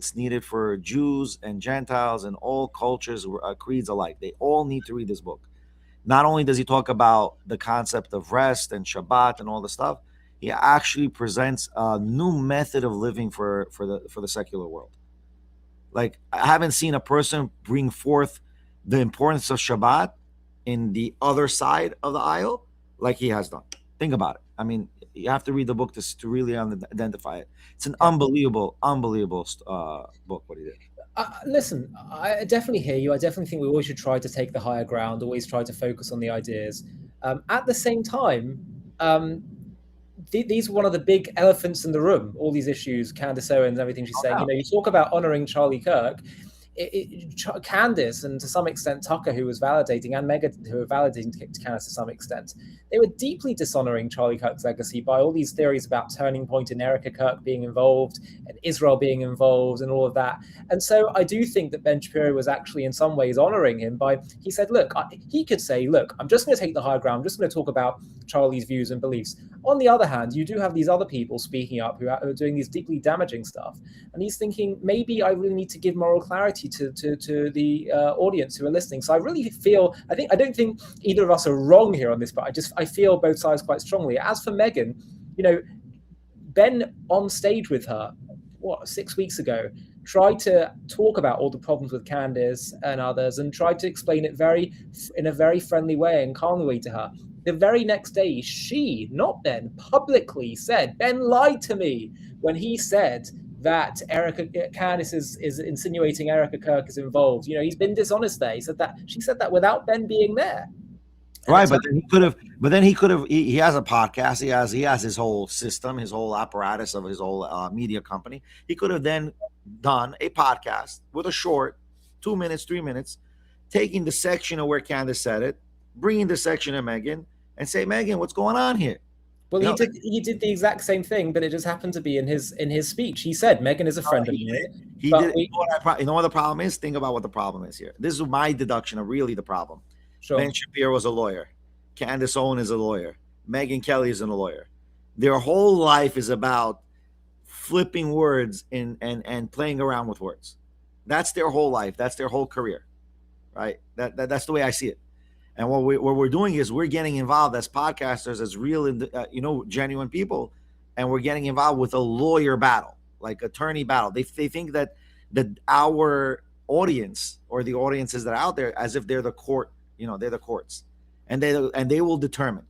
it's needed for Jews and Gentiles and all cultures, creeds alike. They all need to read this book. Not only does he talk about the concept of rest and Shabbat and all the stuff, he actually presents a new method of living for the secular world. Like, I haven't seen a person bring forth the importance of Shabbat in the other side of the aisle like he has done. Think about it. I mean, you have to read the book to really identify it. It's an Yeah. unbelievable book what he did. Listen, I definitely hear you. I definitely think we always should try to take the higher ground, always try to focus on the ideas. At the same time, these are one of the big elephants in the room, all these issues, Candace Owens, everything she's No saying. doubt. You talk about honoring Charlie Kirk. Candace and to some extent Tucker, who was validating, and Meghan, who were validating Candace to some extent, they were deeply dishonoring Charlie Kirk's legacy by all these theories about Turning Point and Erica Kirk being involved and Israel being involved and all of that. And so I do think that Ben Shapiro was actually in some ways honoring him by, he said, look, he could say, look, I'm just going to take the higher ground. I'm just going to talk about Charlie's views and beliefs. On the other hand, you do have these other people speaking up who are doing these deeply damaging stuff. And he's thinking, maybe I really need to give moral clarity to the audience who are listening. So I really feel, I don't think either of us are wrong here on this, but I feel both sides quite strongly. As for Meghan, Ben on stage with her, 6 weeks ago, tried to talk about all the problems with Candace and others and tried to explain it in a very friendly way and calmly way to her. The very next day, she, not Ben, publicly said, Ben lied to me when he said that Candace is insinuating Erica Kirk is involved. He's been dishonest there. She said that without Ben being there. Right, but then he could have. He has a podcast. He has his whole system, his whole apparatus of his whole media company. He could have then done a podcast with a short 2 minutes, 3 minutes, taking the section of where Candace said it, bringing the section of Meghan, and say, Meghan, what's going on here? Well, he did the exact same thing, but it just happened to be in his speech. He said, Meghan is a friend of mine. He did. You know what the problem is? Think about what the problem is here. This is my deduction of really the problem. Sure. Ben Shapiro was a lawyer. Candace Owens is a lawyer. Megyn Kelly is a lawyer. Their whole life is about flipping words and playing around with words. That's their whole life. That's their whole career, right? That's the way I see it. And what we're doing is we're getting involved as podcasters, as real, genuine people, and we're getting involved with a lawyer battle, like attorney battle. They think that our audience or the audiences that are out there, as if they're the court, they're the courts, and they will determine.